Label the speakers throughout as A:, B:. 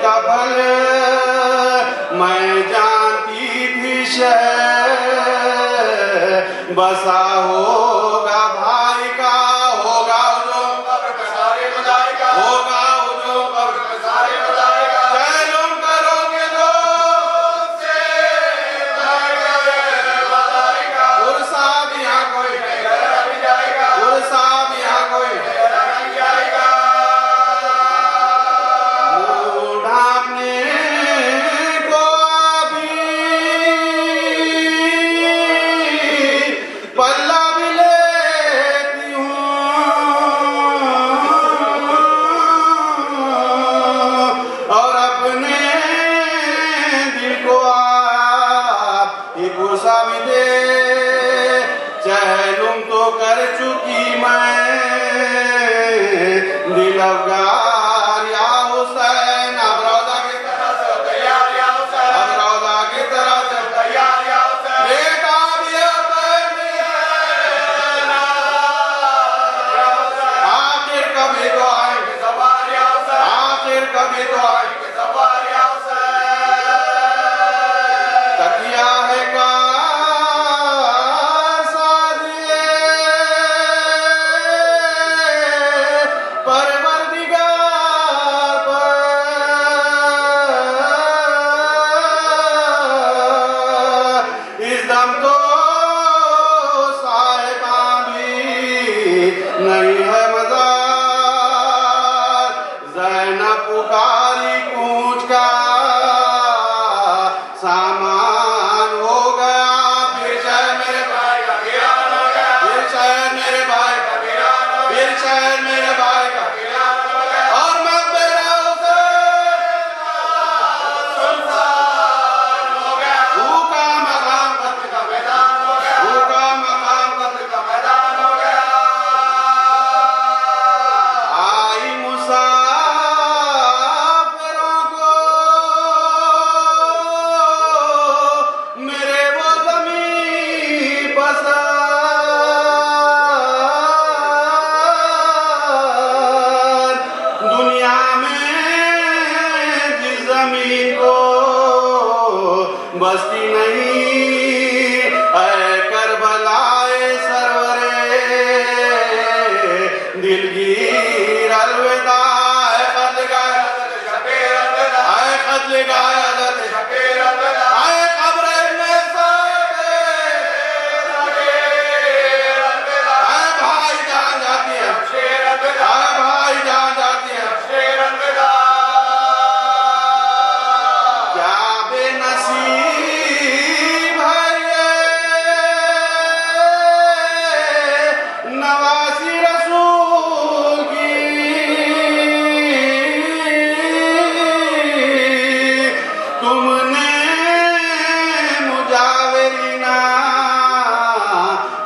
A: کا پھل میں جانتی تھی شہ بسا ہوگا بھائی کا ہوگا ہجوم قبر پہ سارے خدائی کا ہوگا ہجوم قبر پہ سارے خدائی کا چہلم کرو گے دوست سے صاحب یہاں کوئی صاحب یہاں کوئی منہ ڈھانپنے کو ابھی پلہ بھی لیتی ہوں اور اپنے دل کو آپ ایک غصہ بھی دے چہلم تو کر چکی میں دل افگار یا حسین اب روضہ کی طرح سے تیار یا حسین اب روضہ کی طرح سے تیار یا حسین بیٹا بھی آخر کبھی تو آئیں گے سوار یا حسین آخر کبھی تو آئیں گے سوار یا حسین تکیہ ہے نہیں ہے مزار زینب پکاری کوچ کا سامان ہو گیا پھر شہر میرے بھائی کا ویران ہو گیا پھر شہر میرے بھائی کا ویران ہو گیا پھر شہر میرے بھائی کا ویران ہو گیا اور مقبرہ حسین سنسان ہو گیا بھوکا مقام قتل کا میدان ہو گیا بھوکا مقام قتل کا میدان ہو گیا مسافروں کو میرے وہ زمین پسند دنیا میں جس زمین کو بستی نہیں اے کربلائے سرورے دلگیر الوداع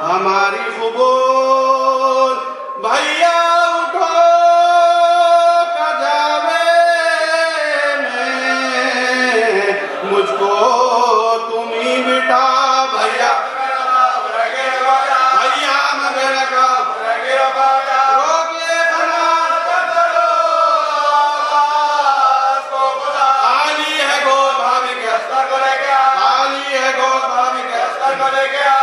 A: ہماری قبول بھیا اٹھو کجاوے میں مجھ کو تم ہی بٹھا بھیا بھیا مگر کا روکے خالی ہے گود بھابی کے استر کو لے گیا خالی ہے گود بھابی کے استر کو لے گیا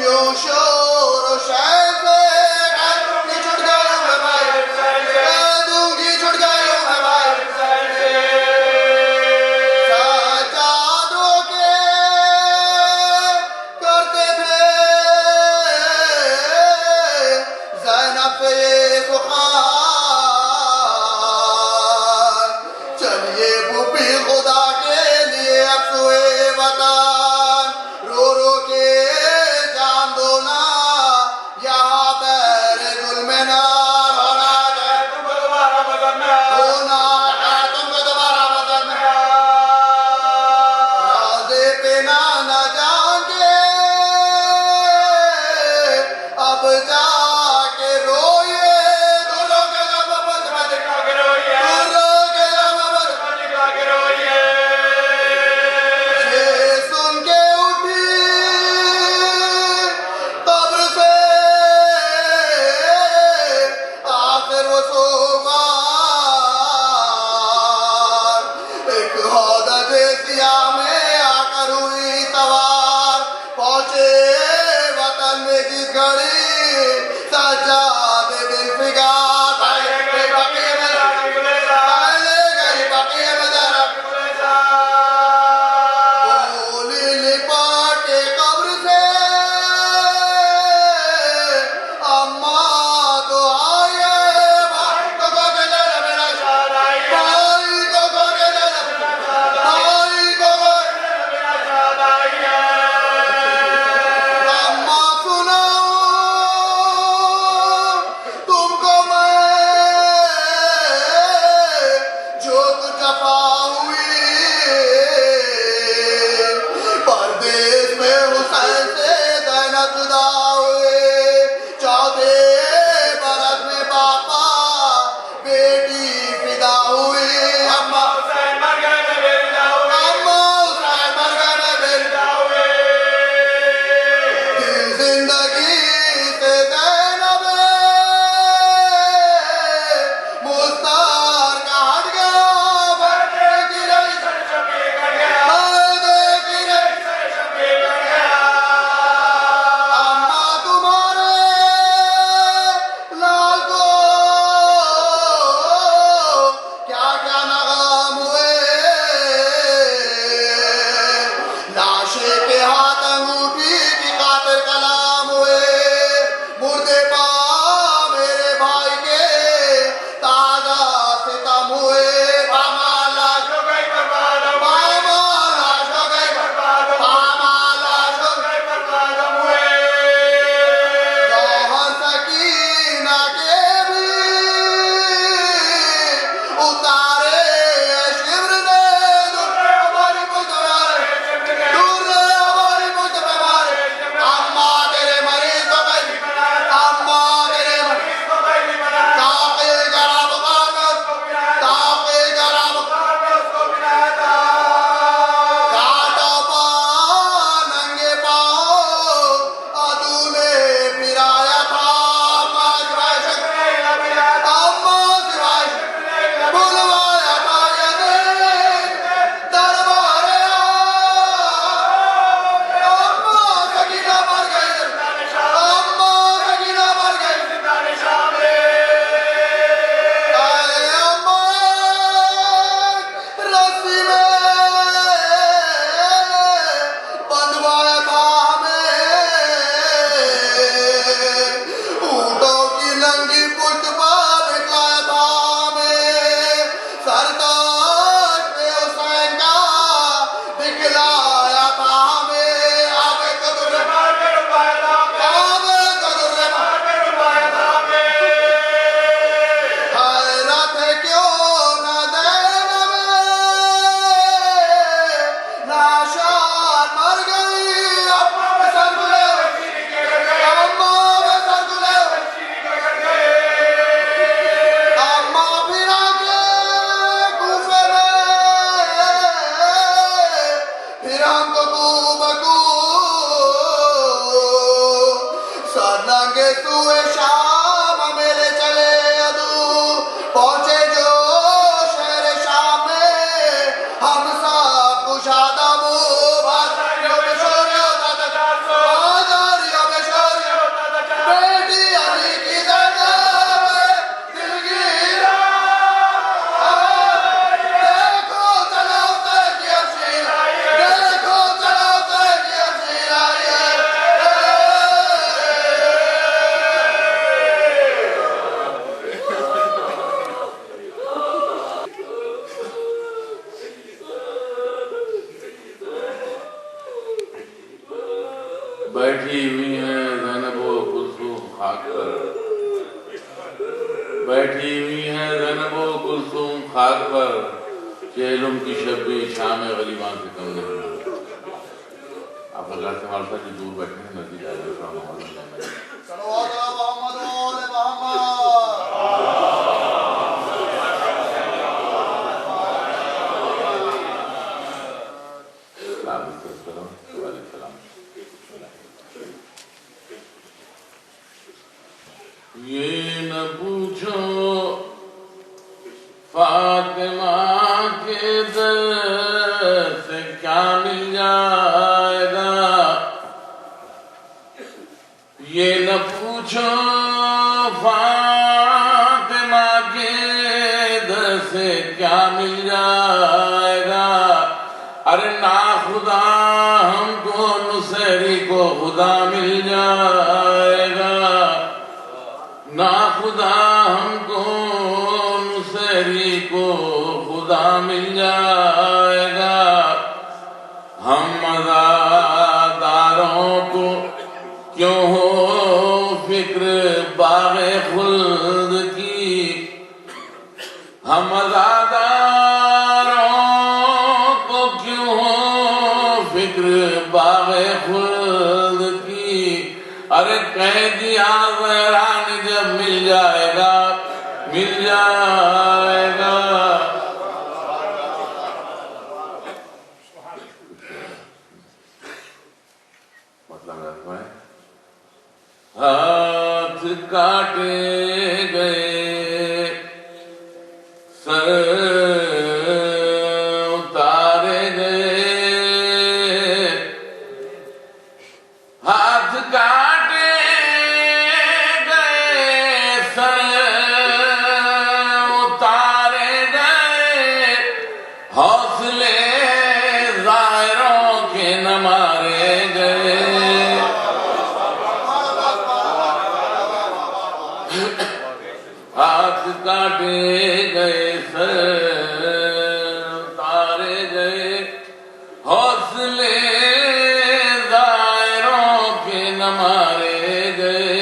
A: یوں شور و شہر سے چھٹ گئے میں بھائی کہہ دوں گی چھٹ گئے میں بھائی سجادوں کے کرتے تھے زینب پہ یہ سخان چلیے پھوپھی خدا کے لیے اب سوئے وطن رو رو کے جان دو نا یہاں پیر ظلم نہ ہونا ہے تم کو دوبارہ وطن میں ہونا ہے تم کو دوبارہ وطن میں رازے پہ نہ جان کے اب جا کے روئے دلوں کے جب بند میں دکھا کے روئے دلوں کے جب بند میں دکھا کے روئے یہ سن کے اٹھی قبر سے آخر وہ سوگوار ایک حودہ سیاہ میں آ کر ہوئی سوار پہنچے وطن میں جس گھڑی سجاد دل فگار پہلے گئی بقیہ میں پہلے گئی بقیہ میں بولی لپٹ کے قبر سے اماں تو آئے بھائی کو کہو کہ لینا میرا شاد آئیے بھائی کو کہو کہ لینا میرا شاد آئیے بھائی کو کہو کہ لینا میرا شاد آئیے اماں سناؤ تم کو میں جو کچھ جفا ہوئی پردیس میں حسین سے زینب جدا ہوئے چوتھے برس میں باپا بیٹی فدا ہوئی اماں حسین مر گئے میں میری جا ہوئی اماں حسین مر گئے میں میری جا ہوئی زندگی سے زینب مستار کا ہٹ گیا بردے کی رہی سر شبیر کر گیا بردے کی رہی سر شبیر کر گیا اماں تمہارے لال کو کیا کیا نغام ہوئے لاشے کے ہاتھ انگوٹھی کی خاطر کلام ہوئے مردے پا میرے بھائی کے تازہ ستم ہوئے باما لاش ہو گئی برباد باما لاش ہو گئی برباد باما لاش ہو گئی برباد ہوئے جوہر سکینہ کے بھی اتارے شبر نے دور ہماری ملک میں مارے دور ہماری ملک میں مارے اماں تیرے مریض کو گئی اماں تیرے مریض کو گئی تاقی گرام قابض تاقی گرام قابض کو بنایا تھا کاٹا پا ننگے پاؤں عدو نے پھرایا تھا اماں سوائے شکر اماں سوائے شکر بلوایا تھا یزید دربار اماں سکینہ مر گئی اماں سکینہ مر گئی اے اماں رسی میں بندھوایا تھا ہمیں اونٹوں کی ننگی پشت پر بٹھلایا تھا ہمیں سرتاج پہ حسین کا دکھلایا تھا ہمیں آگے قدر مار کے ڈبایا تھا ہمیں آگے قدر مار کے ڈبایا تھا ہمیں حیرت ہے کیوں نہ زینب ناشاد مر گئی اماں میں سر دلے اماں میں سر دلے اماں پھرا کے کوفے میں پھر ہم کو کو بکو سر ننگے سوئے شام میرے چلے ادو پہنچے جو شہر شام میں ہم سب کشادہ بازاریوں میں شور ہوتا تھا بازاریوں میں
B: خاک پر چہلم کی شب شام غریبان سے کم نہیں. آپ اللہ سے مالتا کہ دور بیٹھے ہیں نزدیک آئے السلام علیکم.
C: صلوات محمد و آل محمد.
B: یہ نہ پوچھو فاطمہ کے در سے کیا مل جائے گا. یہ نہ پوچھو فاطمہ کے در سے کیا مل جائے گا. ارے نا خدا ہم کو نصیری کو خدا مل جائے گا. نا خدا ہم کو نصیری کو خدا مل جائے گا. ہم مزاداروں کو کیوں ہو فکر باغ خلد کی. ہم مزاداروں کو کیوں ہو فکر باغ خلد کی. ارے کہہ دیا ویران جب مل جائے گا مل جائے گا. مطلب ہے ہاتھ کاٹے گئے سر اتارے گئے. ہاتھ کاٹے گئے سر اتارے گئے. حوصلے ظاہروں کے نہ مارے گئے. ہاتھ کاٹے گئے سر اتارے گئے. حوصلے ظاہروں کے نہ مارے گئے.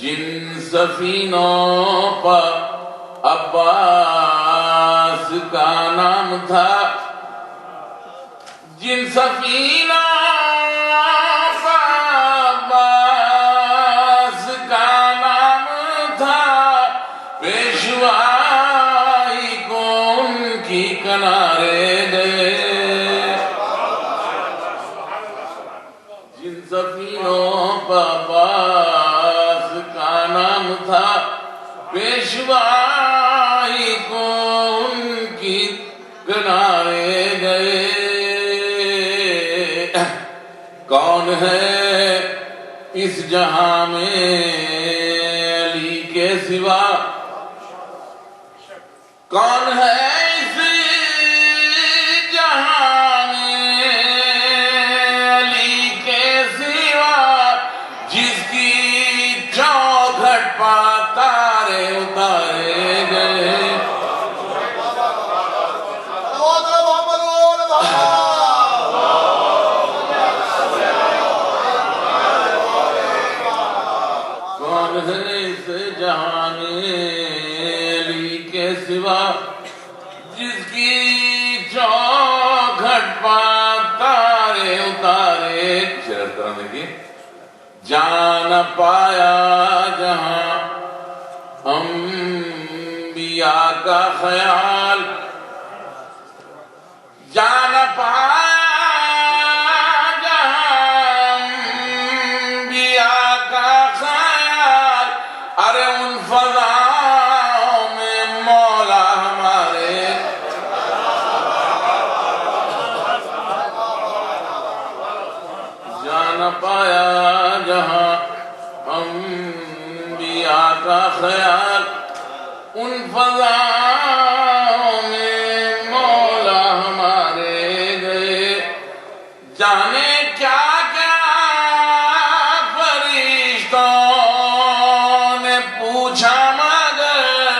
B: جن سفینوں پر عباس کا نام تھا. جن سفینوں پر عباس کا نام تھا. پیشوائی کو ان کی کنارے گئے. جن سفینوں پر عباس کا نام تھا. پیشوائی کو ان کی کنارے گئے. کون ہے اس جہاں میں علی کے سوا. کون ہے اس جہاں میں علی کے سوا. جس کی چوکھٹ پا تارے اتارے گئے.
C: صلوات محمد و آل محمد.
B: کون ہے اس جہاں میں علی کے سوا. جس کی چوکھٹ پا تارے اتارے. شرط کرنے کی جان پایا جہاں انبیاء کا خیال. جان پایا جہاں انبیاء کا خیال. ارے ان فضاؤں میں مولا ہمارے. جان پایا جہاں انبیاء کا خیال. ان فضاؤں میں مولا ہمارے گئے. جانے کیا کیا فرشتوں نے پوچھا مگر.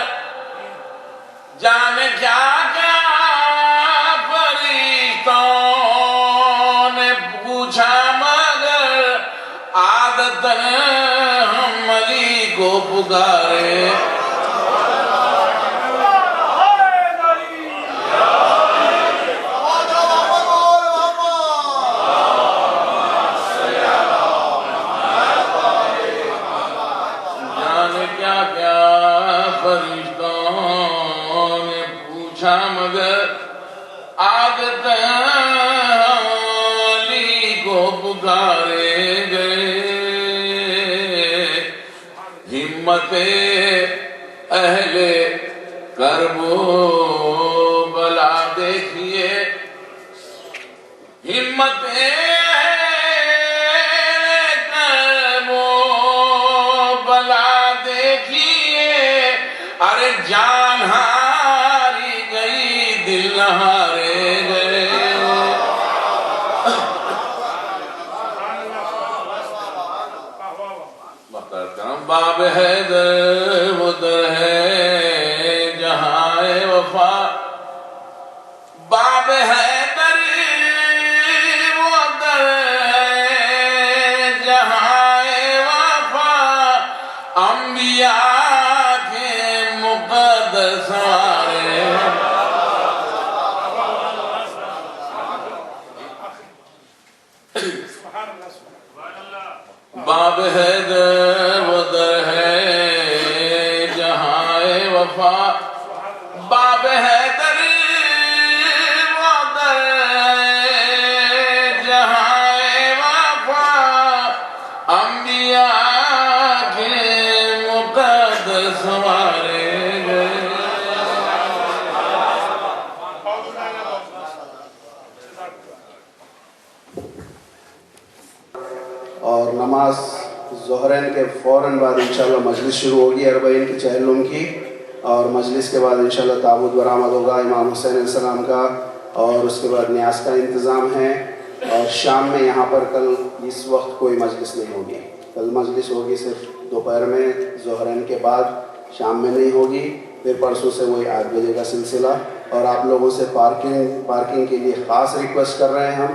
B: جانے کیا کیا فرشتوں نے پوچھا مگر. عادتاً ہم علی کو پکارے. کیا کیا فرشتوں نے پوچھا مگر عادت علی کو پکارے گئے ہمت اہل کرب و بلا دیکھیے ہمت کرب و بلا دیکھیے ارے جان ہاری گئی دل ہارے گئے باب حیدر ادھر ہے جہاں وفا باب حیدر ادھر ہے جہاں وفا انبیاء کے مقدس سارے باب حیدر ادھر ہے جہاں وفا باب حیدر ادھر ہے جہاں وفا انبیاء کے مقدس مارے گئے
A: اور نماز ظہرین کے فوراً بعد انشاءاللہ مجلس شروع ہوگی اربعین کی چہلم کی اور مجلس کے بعد انشاءاللہ تابوت برآمد ہوگا امام حسین علیہ السلام کا اور اس کے بعد نیاز کا انتظام ہے اور شام میں یہاں پر کل اس وقت کوئی مجلس نہیں ہوگی کل مجلس ہوگی صرف دوپہر میں ظہرین کے بعد شام میں نہیں ہوگی پھر پرسوں سے وہی 8 بجے کا سلسلہ اور آپ لوگوں سے پارکنگ کے لیے خاص ریکویسٹ کر رہے ہیں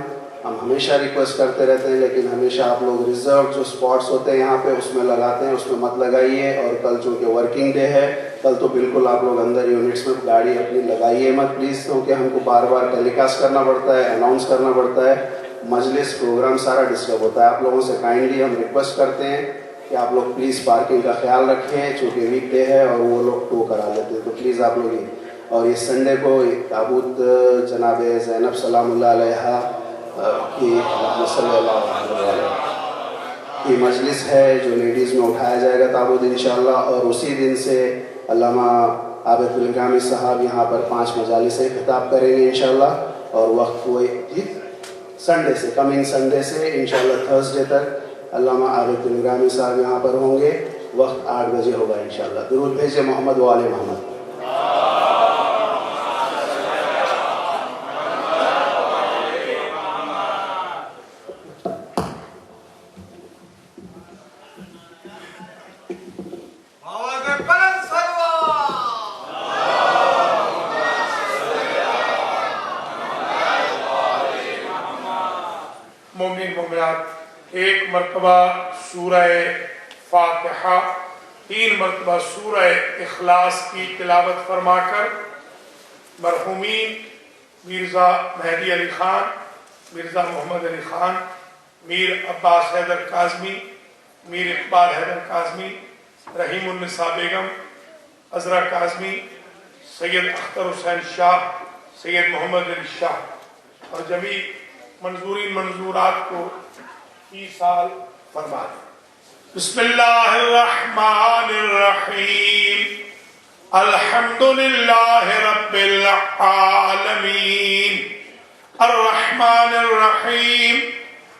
A: ہم ہمیشہ ریکویسٹ کرتے رہتے ہیں لیکن ہمیشہ آپ لوگ ریزرو جو سپاٹس ہوتے ہیں یہاں پہ اس میں لگاتے ہیں اس میں مت لگائیے اور کل چونکہ ورکنگ ڈے ہے کل تو بالکل آپ لوگ اندر یونٹس میں گاڑی اپنی لگائیے مت پلیز کیونکہ ہم کو بار بار ٹیلی کاسٹ کرنا پڑتا ہے اناؤنس کرنا پڑتا ہے مجلس پروگرام سارا ڈسٹرب ہوتا ہے آپ لوگوں سے کائنڈلی ہم ریکویسٹ کرتے ہیں کہ آپ لوگ پلیز پارکنگ کا خیال رکھیں چونکہ ویک ڈے ہے اور وہ لوگ ٹو کرا لیتے ہیں تو پلیز آپ لوگ اور یہ سنڈے کو تابوت جناب زینب سلام اللہ علیہ کی مجلس ہے جو لیڈیز میں اٹھایا جائے گا تابوت انشاءاللہ اور اسی دن سے علامہ عابد الگرامی صاحب یہاں پر 5 مجالس سے خطاب کریں گے انشاءاللہ اور وقت ہوئے سنڈے سے کمنگ سنڈے سے انشاءاللہ تھرسڈے تک علامہ عابد الگرامی صاحب یہاں پر ہوں گے وقت 8 بجے ہوگا انشاءاللہ درود بھیجے محمد و آل محمد
D: ایک مرتبہ سورہ فاتحہ 3 مرتبہ سورہ اخلاص کی تلاوت فرما کر مرحومین مرزا مہدی علی خان مرزا محمد علی خان میر عباس حیدر کاظمی میر اقبال حیدر کاظمی رحیم النساء بیگم عذرا کاظمی سید اختر حسین شاہ سید محمد علی شاہ اور جمیع منظورین منظورات کو کی سال فرما دیں بسم اللہ الرحمن الرحیم الحمدللہ رب العالمین الرحمن الرحیم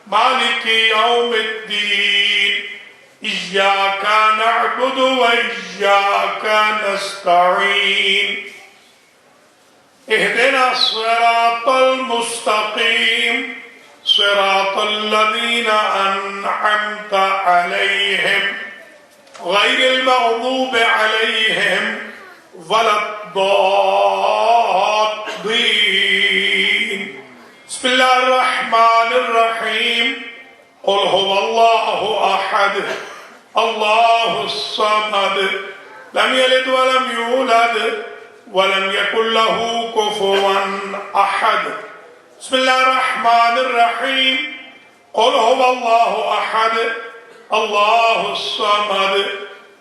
D: مالک یوم الدین ایاک نعبد و ایاک نستعین اهدنا الصراط المستقيم صراط الذين أنعمت عليهم غير المغضوب عليهم ولا الضالين بسم الله الرحمن الرحيم قل هو الله أحد الله الصمد لم يلد ولم يولد ولم يكن له كفوا أحد بسم الله الرحمن الرحيم قل هو الله أحد الله الصمد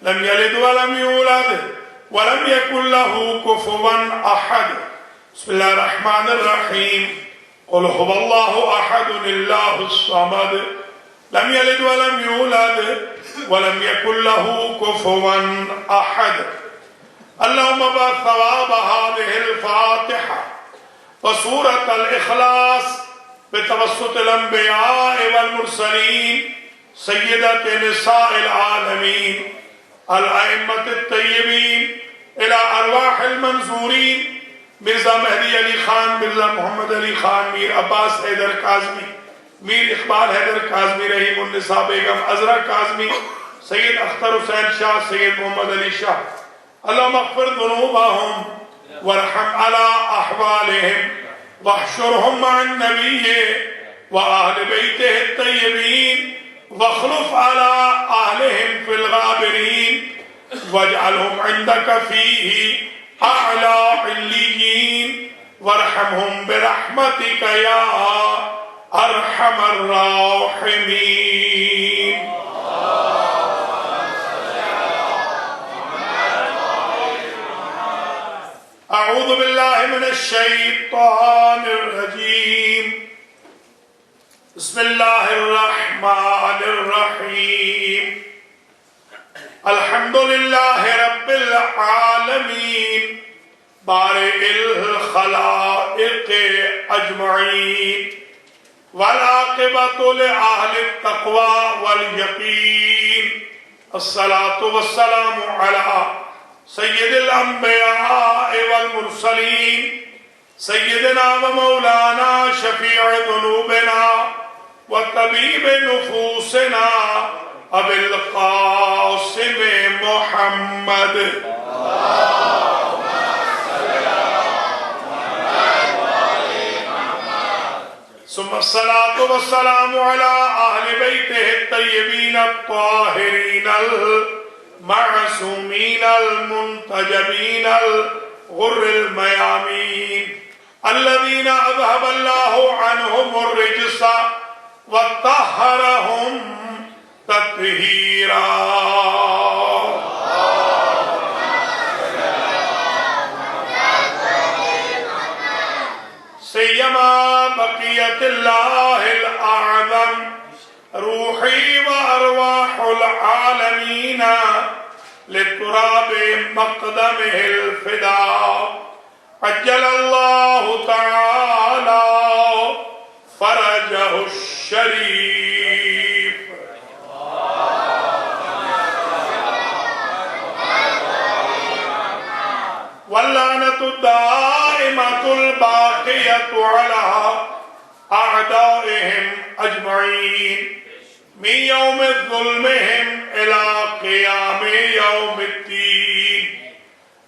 D: لم يلد ولم يولد ولم يكن له كفوا أحد. بسم الله الرحمن الرحيم. قل هو الله أحد الله الصمد لم يلد ولم يولد ولم يكن له كفوا أحد. اللهم بارك ثواب هذه الفاتحة وسورة الإخلاص بتوسط الأنبياء والمرسلين سيدة نساء العالمين الأئمة الطيبين إلى أرواح المنظورين مرزا مہدی علی خان، مرزا محمد علی خان، میر عباس حیدر کاظمی، میر اقبال حیدر کاظمی، رحیم النساء بیگم عذرا کاظمی، سید اختر حسین شاہ، سید محمد علی شاہ. اللهم اغفر ذنوبهم وارحم على أحوالهم واحشرهم مع النبي وأهل بيته الطيبين واخلف على أهلهم في الغابرين واجعلهم عندك فيه أعلى عليين وارحمهم برحمتك يا أرحم الراحمين. أعوذ بالله من الشيطان الرجيم. بسم الله الرحمن الرحيم. الحمد لله رب العالمين بارئ الخلائق أجمعين والعاقبة لأهل التقوى واليقين. الصلاة والسلام على سید الانبیاء والمرسلین سیدنا و مولانا شفیع ذنوبنا و طبیب نفوسنا ابی القاسم محمد. ثم الصلاة والسلام على أهل بيته الطيبين الطاهرين المعصومين المنتجبين الغر الميامين الذين أذهب الله عنهم الرجس وطهرهم تطهيرا. سيما بقية الله الأعظم روحي وأرواح العالمين لتراب مقدمه الفداء عجل الله تعالى فرجه الشريف. واللعنة الدائمة الباقية على أعدائهم أجمعين من يوم ظلمهم إلى قيام يوم الدين.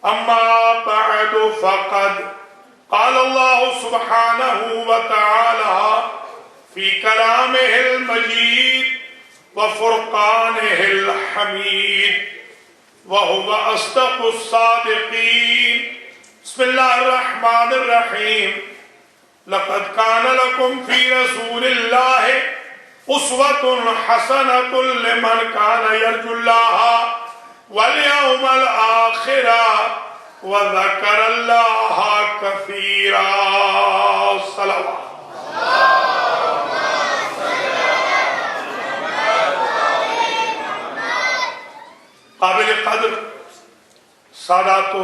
D: أما بعد فقد قال الله سبحانه وتعالى في كلامه المجيد وفرقانه الحميد وهو أصدق الصادقين. بسم الله الرحمن الرحيم. لقد كان لكم في رسول الله أسوة حسنة لمن كان يرجو الله واليوم الآخر وذكر الله كثيرا. صلوات. قابل قدر سادات و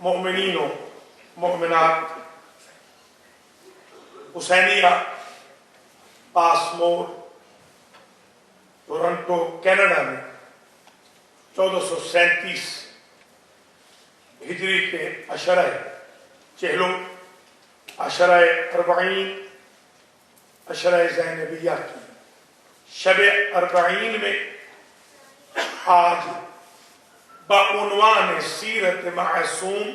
D: مؤمنین و مؤمنات، حسینیہ پاسمور ٹورنٹو کینیڈا میں 1437 ہجری کے عشرہ چہلم، عشرہ اربعین، عشرہ زینبیہ کی شب اربعین میں آج بعنوان سیرت معصوم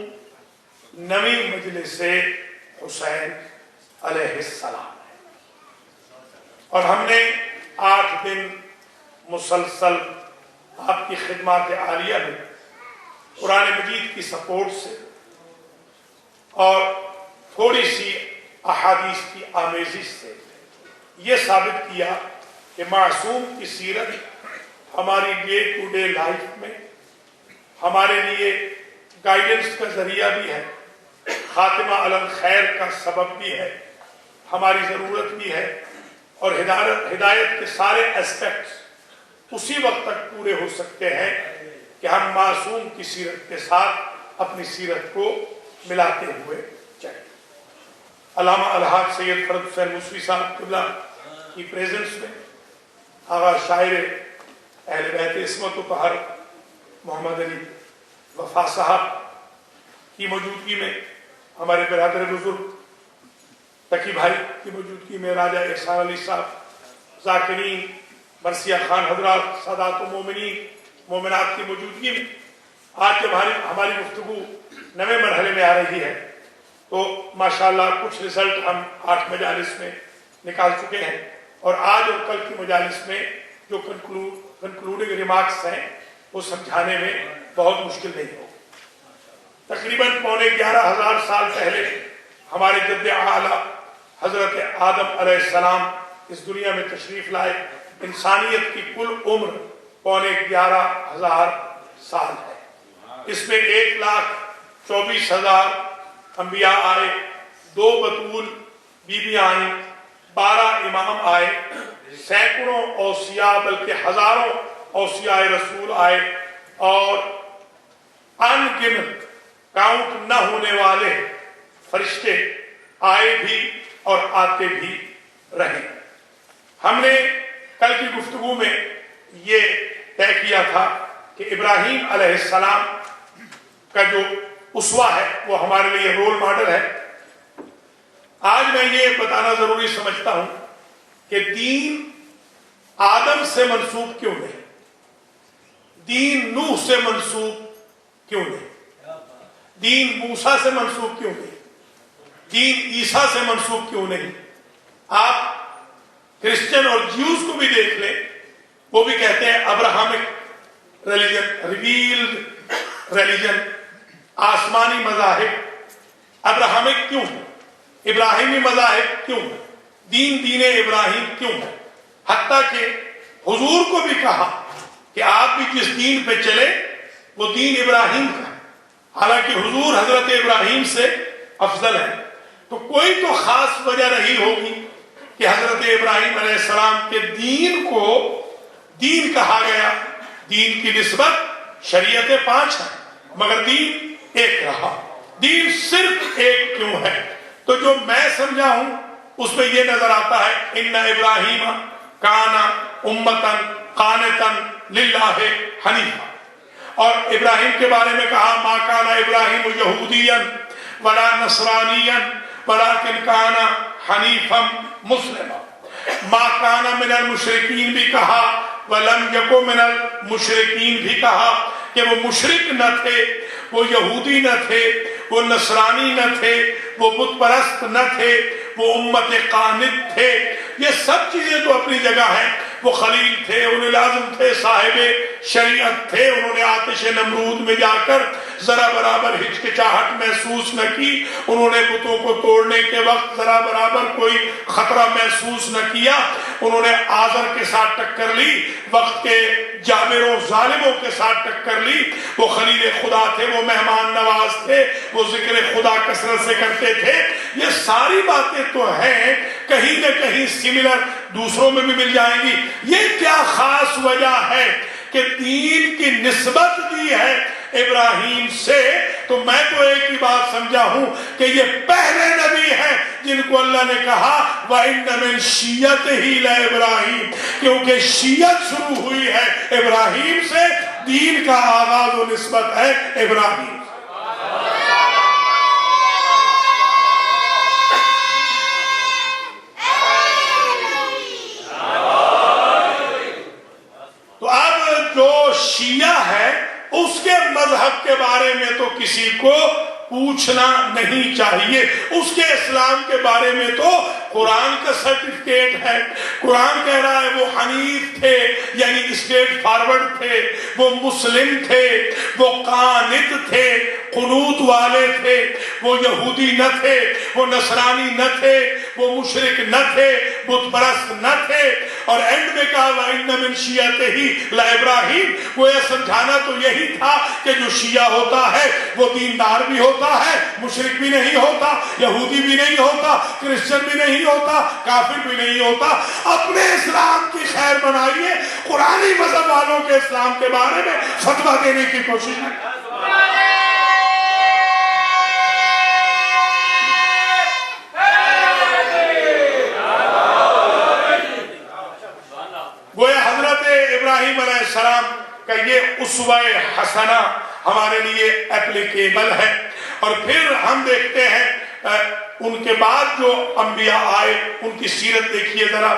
D: نویں مجلس حسین علیہ السلام ہے، اور ہم نے 8 دن مسلسل آپ کی خدمات عالیہ میں قرآن مجید کی سپورٹ سے اور تھوڑی سی احادیث کی آمیزش سے یہ ثابت کیا کہ معصوم کی سیرت ہماری ڈے ٹو ڈے لائف میں ہمارے لیے گائیڈنس کا ذریعہ بھی ہے، خاتمہ علی الخیر کا سبب بھی ہے، ہماری ضرورت بھی ہے، اور ہدایت کے سارے اسپیکٹس اسی وقت تک پورے ہو سکتے ہیں کہ ہم معصوم کی سیرت کے ساتھ اپنی سیرت کو ملاتے ہوئے چلیں۔ علامہ الحاج سید فرد حسین موسوی صاحب قبلہ کی پریزنس میں آغا شاعر اہل بیت عصمت و طہر محمد علی وفا صاحب کی موجودگی میں، ہمارے برادر بزرگ تقی بھائی کی موجودگی میں، راجہ احسان علی صاحب، ذاکرین، مرثیہ خان حضرات، سادات و مومنین مومنات کی موجودگی میں آج جب ہماری گفتگو نئے مرحلے میں آ رہی ہے تو ماشاءاللہ کچھ رزلٹ ہم 8 مجالس میں نکال چکے ہیں، اور آج اور کل کی مجالس میں جو کنکلوڈنگ ریمارکس ہیں وہ سمجھانے میں بہت مشکل نہیں ہو۔ تقریباً 11,500 سال پہلے ہمارے جد اعلیٰ حضرت آدم علیہ السلام اس دنیا میں تشریف لائے۔ انسانیت کی کل عمر 11,500 سال ہے۔ اس میں 1,24,000 انبیاء آئے، 2 بطول بیویاں آئیں، 12 امام آئے، سینکڑوں اوصیاء بلکہ ہزاروں اوصیاء رسول آئے، اور ان گنت کاؤنٹ نہ ہونے والے فرشتے آئے بھی اور آتے بھی رہے۔ ہم نے کل کی گفتگو میں یہ طے کیا تھا کہ ابراہیم علیہ السلام کا جو اسوہ ہے وہ ہمارے لیے رول ماڈل ہے۔ آج میں یہ بتانا ضروری سمجھتا ہوں کہ دین آدم سے منسوب کیوں نہیں، دین نوح سے منسوب کیوں نہیں، دین موسیٰ سے منسوب کیوں نہیں، دین عیسیٰ سے منسوب کیوں نہیں۔ آپ کرسچن اور جیوز کو بھی دیکھ لیں، وہ بھی کہتے ہیں ابراہمک ریلیجن، ریویلڈ ریلیجن، آسمانی مذاہب ابراہمک کیوں ہے، ابراہیمی مذاہب کیوں ہے، دین ابراہیم کیوں ہے۔ حتیٰ کہ حضور کو بھی کہا کہ آپ بھی جس دین پہ چلے وہ دین ابراہیم کا ہے، حالانکہ حضور حضرت ابراہیم سے افضل ہے۔ تو کوئی تو خاص وجہ رہی ہوگی کہ حضرت ابراہیم علیہ السلام کے دین کو دین کہا گیا۔ دین کی نسبت شریعتیں 5 ہیں مگر دین ایک رہا۔ دین صرف ایک کیوں ہے؟ تو جو میں سمجھا ہوں اس میں یہ نظر آتا ہے، ان ابراہیم کان امتن قانتن للہ حنیفا، اور ابراہیم کے بارے میں کہا ما کان ابراہیم یہودیا ولا نصرانیا ولکن کان حنیفا مسلما، ما کان من المشرکین بھی کہا ولم یکن من المشرکین بھی کہا کہ وہ مشرک نہ تھے، وہ یہودی نہ تھے، وہ نصرانی نہ تھے، وہ بت پرست نہ تھے، وہ امت قانت تھے۔ یہ سب چیزیں تو اپنی جگہ ہیں۔ وہ خلیل تھے، انہیں لازم تھے، صاحب شریعت تھے، انہوں نے آتش نمرود میں جا کر ذرا برابر ہچکچاہٹ محسوس نہ کی، انہوں نے بتوں کو توڑنے کے وقت ذرا برابر کوئی خطرہ محسوس نہ کیا، انہوں نے آزر کے ساتھ ٹکر لی، وقت کے جابروں ظالموں کے ساتھ ٹکر لی۔ وہ خلیل خدا تھے، وہ مہمان نواز تھے، وہ ذکر خدا کثرت سے کرتے تھے۔ یہ ساری باتیں تو ہیں، کہیں نہ کہیں سملر دوسروں میں بھی مل جائیں گی۔ یہ کیا خاص وجہ ہے کہ دین کی نسبت دی ہے ابراہیم سے؟ تو میں تو ایک ہی بات سمجھا ہوں کہ یہ پہلے نبی ہیں جن کو اللہ نے کہا وَإِنَّ مِن شِيَّتِهِ لَإِبْرَاهِيمَ، کیونکہ شیعت شروع ہوئی ہے ابراہیم سے، دین کا آغاز و نسبت ہے ابراہیم۔ تو اب جو شیعہ ہے اس کے مذہب کے بارے میں تو کسی کو پوچھنا نہیں چاہیے، اس کے اسلام کے بارے میں تو قرآن کا سرٹیفکیٹ ہے۔ قرآن کہہ رہا ہے وہ حنیف تھے، یعنی اسٹیٹ فارورڈ تھے، وہ مسلم تھے، وہ قانت تھے، قنوت والے تھے، وہ یہودی نہ تھے، وہ نصرانی نہ تھے، وہ مشرک نہ تھے، بت پرست نہ تھے، اور اینڈ میں کہا وَإِنَّ مِن شِيَعَتِهِ لَإِبْرَاہِيمَ۔ وہ یہ سمجھانا تو یہی تھا کہ جو شیعہ ہوتا ہے وہ دیندار بھی ہوتا ہے، مشرک بھی نہیں ہوتا، یہودی بھی نہیں ہوتا، کرسچن بھی نہیں ہوتا، کافر بھی نہیں ہوتا۔ اپنے اسلام کی خیر بنائیے، قرآنی مذہب والوں کے اسلام کے بارے میں فتویٰ دینے کی کوشش نہیں۔ گویا حضرت ابراہیم علیہ السلام کا یہ اسوہ حسنہ ہمارے لیے اپلیکیبل ہے۔ اور پھر ہم دیکھتے ہیں ان کے بعد جو انبیاء آئے ان کی سیرت دیکھیے ذرا۔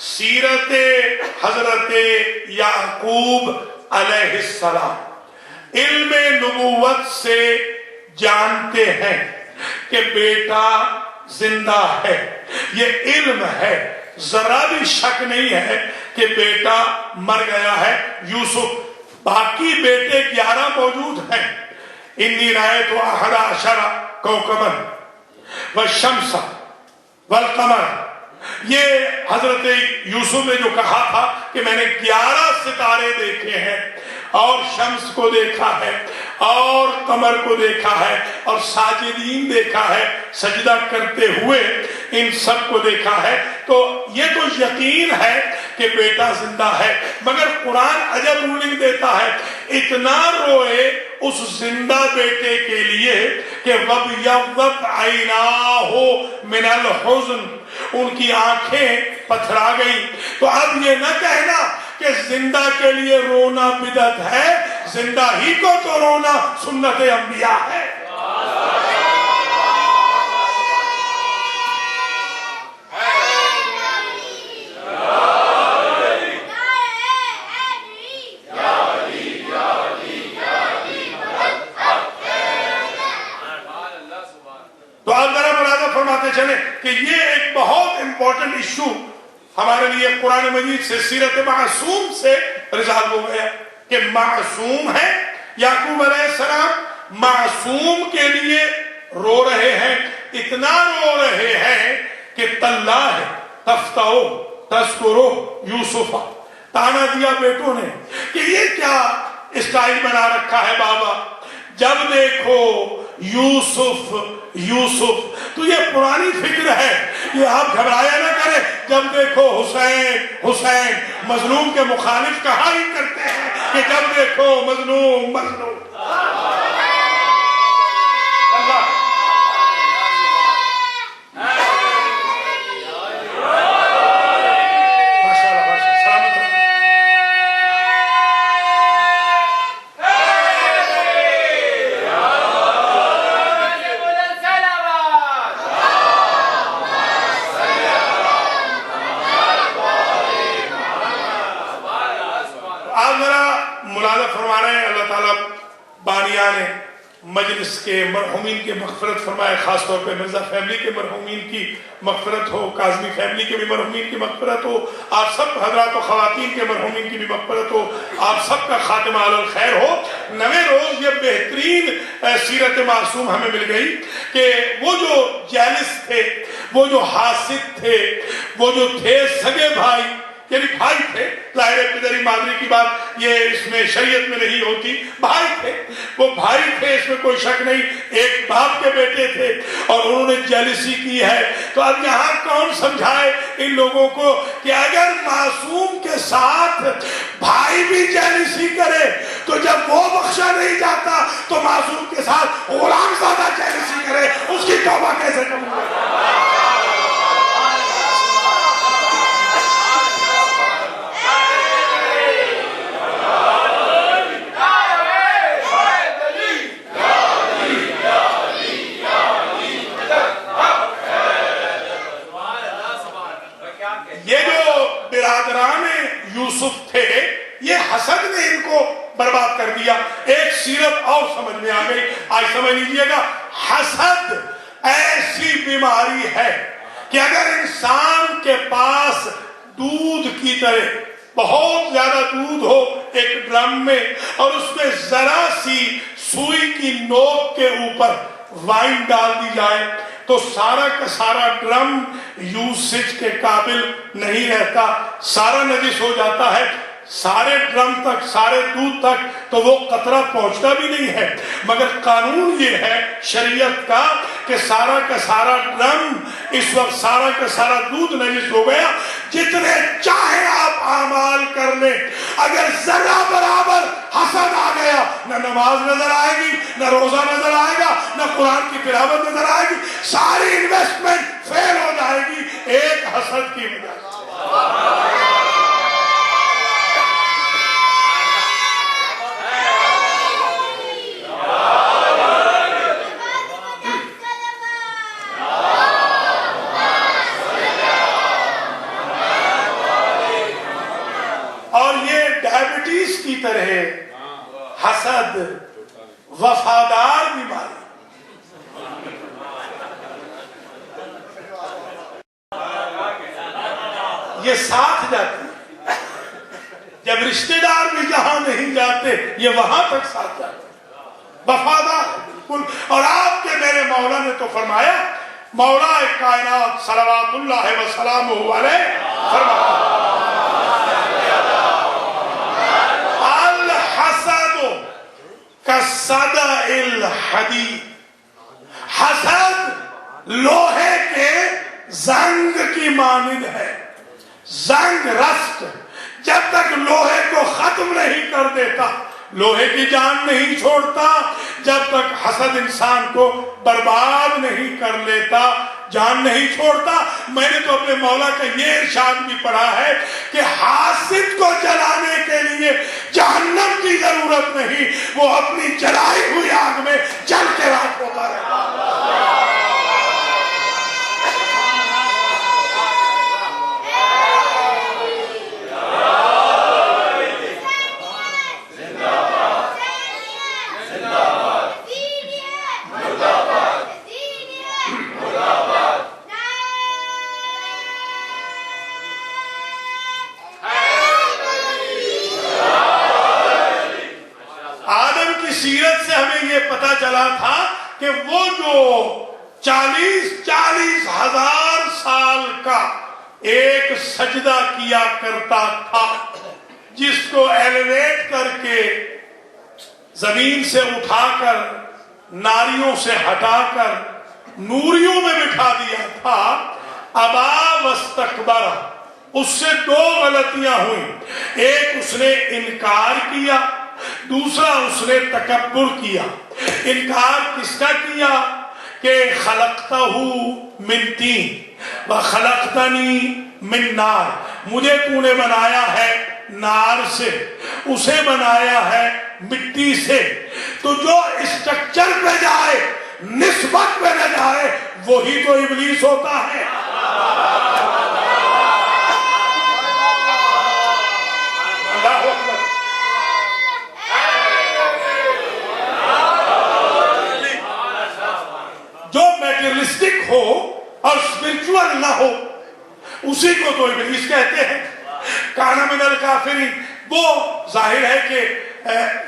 D: سیرت حضرت یعقوب علیہ السلام، علم نبوت سے جانتے ہیں کہ بیٹا زندہ ہے، یہ علم ہے، ذرا بھی شک نہیں ہے کہ بیٹا مر گیا ہے۔ یوسف، باقی بیٹے 11 موجود ہیں۔ انی رأیت 11 کوکبا والشمس والقمر، یہ حضرت یوسف نے جو کہا تھا کہ میں نے 11 ستارے دیکھے ہیں، اور شمس کو دیکھا ہے، اور قمر کو دیکھا ہے، اور ساجدین دیکھا ہے، سجدہ کرتے ہوئے ان سب کو دیکھا ہے۔ تو یہ تو یقین ہے کہ بیٹا زندہ ہے، مگر قرآن عجب رولنگ دیتا ہے، اتنا روئے اس زندہ بیٹے کے لیے کہ وَبْيَضَّتْ عَيْنَاهُ مِنَ الْحُزْنِ، ان کی آنکھیں پتھرا گئیں۔ تو اب یہ نہ کہنا کہ زندہ کے لیے رونا بدعت ہے، زندہ ہی کو تو رونا سنت انبیاء ہے۔ تو آپ ذرا ملاحظہ فرماتے چلیں کہ یہ ایک بہت امپورٹنٹ ایشو ہمارے لیے قرآن مجید سے، سیرت معصوم سے ریزالو ہو گیا کہ معصوم ہے یعقوب علیہ السلام، معصوم کے لیے رو رہے ہیں، اتنا رو رہے ہیں کہ تاللہ تفتح تذکر یوسف، تانا دیا بیٹوں نے کہ یہ کیا اسٹائل بنا رکھا ہے بابا، جب دیکھو یوسف یوسف۔ تو یہ پرانی فکر ہے، یہ آپ گھبرایا نہ کریں، جب دیکھو حسین حسین، مظلوم کے مخالف کہا ہی کرتے ہیں کہ جب دیکھو مظلوم مظلوم۔ اللہ مجلس کے مرحومین کے مغفرت فرمائے، خاص طور پہ مرزا فیملی کے مرحومین کی مغفرت ہو، کاظمی فیملی کے بھی مرحومین کی مغفرت ہو، آپ سب حضرات و خواتین کے مرحومین کی بھی مغفرت ہو، آپ سب کا خاتمہ علی الخیر ہو۔ نویں روز یہ بہترین سیرت معصوم ہمیں مل گئی کہ وہ جو جیلس تھے، وہ جو حاسد تھے، وہ جو تھے سگے بھائی، یعنی بھائی تھے، ظاہر ہے پدری مادری کی بات یہ اس میں شریعت میں نہیں ہوتی، بھائی تھے، وہ بھائی تھے، اس میں کوئی شک نہیں، ایک باپ کے بیٹے تھے اور انہوں نے جیلسی کی ہے۔ تو اب یہاں کون سمجھائے ان لوگوں کو کہ اگر معصوم کے ساتھ بھائی بھی جیلسی کرے تو جب وہ بخشا نہیں جاتا تو معصوم کے ساتھ غلام زادہ جیلسی کرے، اس کی توبہ کیسے قبول ہے؟ برادران یوسف تھے، یہ حسد نے ان کو برباد کر دیا۔ ایک سیرت اور سمجھ میں آ گئی، آج سمجھ لیجیے گا، حسد ایسی بیماری ہے کہ اگر انسان کے پاس دودھ کی طرح بہت زیادہ دودھ ہو ایک ڈرم میں اور اس میں ذرا سی سوئی کی نوک کے اوپر وائن ڈال دی جائے تو سارا کا سارا ڈرم یوسیج کے قابل نہیں رہتا، سارا نجس ہو جاتا ہے، سارے ڈرم تک، سارے دودھ تک تو وہ قطرہ پہنچتا بھی نہیں ہے۔ مگر قانون یہ ہے شریعت کا کہ سارا کا سارا ڈرم، اس وقت سارا کا سارا دودھ نجس ہو گیا، جتنے چاہے آپ اعمال کر لیں، اگر ذرہ برابر حسد آ گیا، نہ نماز نظر آئے گی، نہ روزہ نظر آئے گا، نہ قرآن کی تلاوت نظر آئے گی، ساری انویسٹمنٹ فیل ہو جائے گی ایک حسد کی وجہ سے۔ اور یہ ڈائبٹیز کی طرح حسد وفادار بیماری، یہ ساتھ جاتی ہے، جب رشتہ دار بھی جہاں نہیں جاتے یہ وہاں تک ساتھ جاتے ہیں، وفادار بالکل۔ اور آپ کے میرے مولا نے تو فرمایا، مولا کائنات صلوات اللہ وسلامہ علیہ فرمایا کَصَدَعِ الْحَدِيدِ، حسد لوہے کے زنگ کی مانند ہے۔ زنگ رست جب تک لوہے کو ختم نہیں کر دیتا، لوہے کی جان نہیں چھوڑتا، جب تک حسد انسان کو برباد نہیں کر لیتا، جان نہیں چھوڑتا۔ میں نے تو اپنے مولا کا یہ ارشاد بھی پڑھا ہے کہ حاسد کو جلانے کے لیے جہنم کی ضرورت نہیں، وہ اپنی جلائی ہوئی آگ میں جل کے راکھ ہوتا رہتا۔ سیرت سے ہمیں یہ پتا چلا تھا کہ وہ جو 40 ہزار سال کا ایک سجدہ کیا کرتا تھا، جس کو ایلیویٹ کر کے زمین سے اٹھا کر ناریوں سے ہٹا کر نوریوں میں بٹھا دیا تھا، ابا واستکبر، اس سے 2 غلطیاں ہوئیں۔ ایک اس نے انکار کیا، دوسرا اس نے تکبر کیا۔ انکار کس کا کیا کہ خلقتہ من طین وخلقتنی من نار، مجھے تو نے بنایا ہے نار سے، اسے بنایا ہے مٹی سے، تو جو اسٹرکچر پہ جائے نسبت پہ نہ جائے وہی تو ابلیس ہوتا ہے۔ اللہ اکبر۔ جو میٹریلسٹک ہو اور اسپرچول نہ ہو اسی کو تو ابلیس کہتے ہیں۔ کانا من الکافرین، وہ ظاہر ہے کہ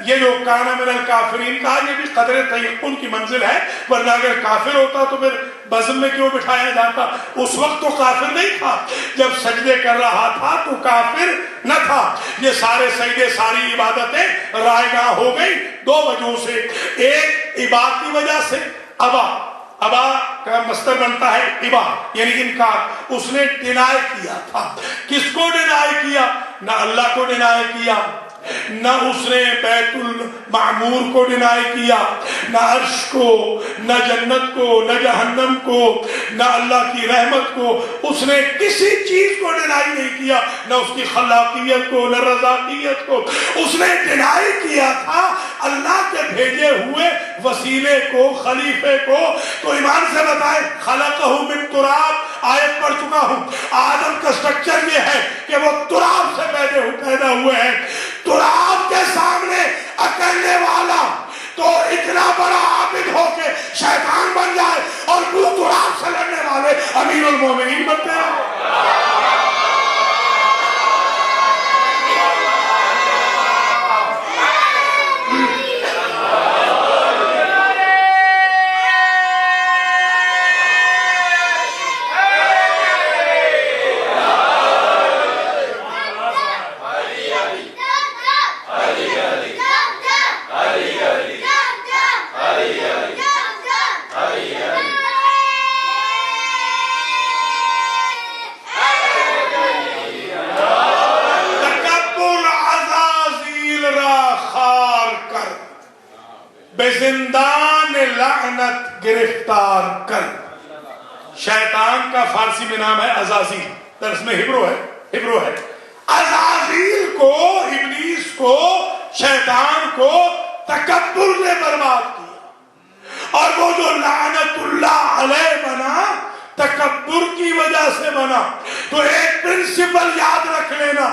D: یہ جو کانا من الکافرین کہا یہ بھی قدر تیقن کی منزل ہے، ورنہ اگر کافر ہوتا تو پھر بزم میں کیوں بٹھایا جاتا؟ اس وقت تو کافر نہیں تھا، جب سجدے کر رہا تھا تو کافر نہ تھا۔ یہ سارے سجدے، ساری عبادتیں رائگاں ہو گئی 2 وجہوں سے۔ ایک ابا کی وجہ سے، ابا کا مصدر بنتا ہے ابا یعنی انکار، اس نے ڈینائی کیا تھا۔ کس کو ڈینائی کیا؟ نہ اللہ کو ڈینائی کیا، نہ اس نے بیت المعمور کو ڈینائی کیا، نہ عرش کو، نہ جنت کو، نہ جہنم کو، نہ اللہ کی رحمت کو، اس نے کسی چیز کو ڈینائی نہیں کیا، نہ اس کی خلاقیت کو، نہ رزاقیت کو۔ اس نے ڈینائی کیا تھا اللہ کے بھیجے ہوئے وسیلے کو، خلیفے کو۔ تو ایمان سے بتائیں، خلقہ من تراب، آیت پڑھ چکا ہوں، آدم کا سٹرکچر یہ ہے کہ وہ تراب سے پیدا ہوئے ہیں۔ تراب کے سامنے اکڑنے والا تو اتنا بڑا عابد ہو کے شیطان بن جائے اور وہ تراب سے لڑنے والے امیر المومنین بنتے ہیں۔ زندان لعنت گرفتار کر. شیطان کا فارسی میں نام ہے عزازیل، درس میں ہبرو ہے. عزازیل کو، ابلیس کو، شیطان کو تکبر نے برباد کیا، اور وہ جو لعنت اللہ علیہ بنا تکبر کی وجہ سے بنا. تو ایک پرنسپل یاد رکھ لینا،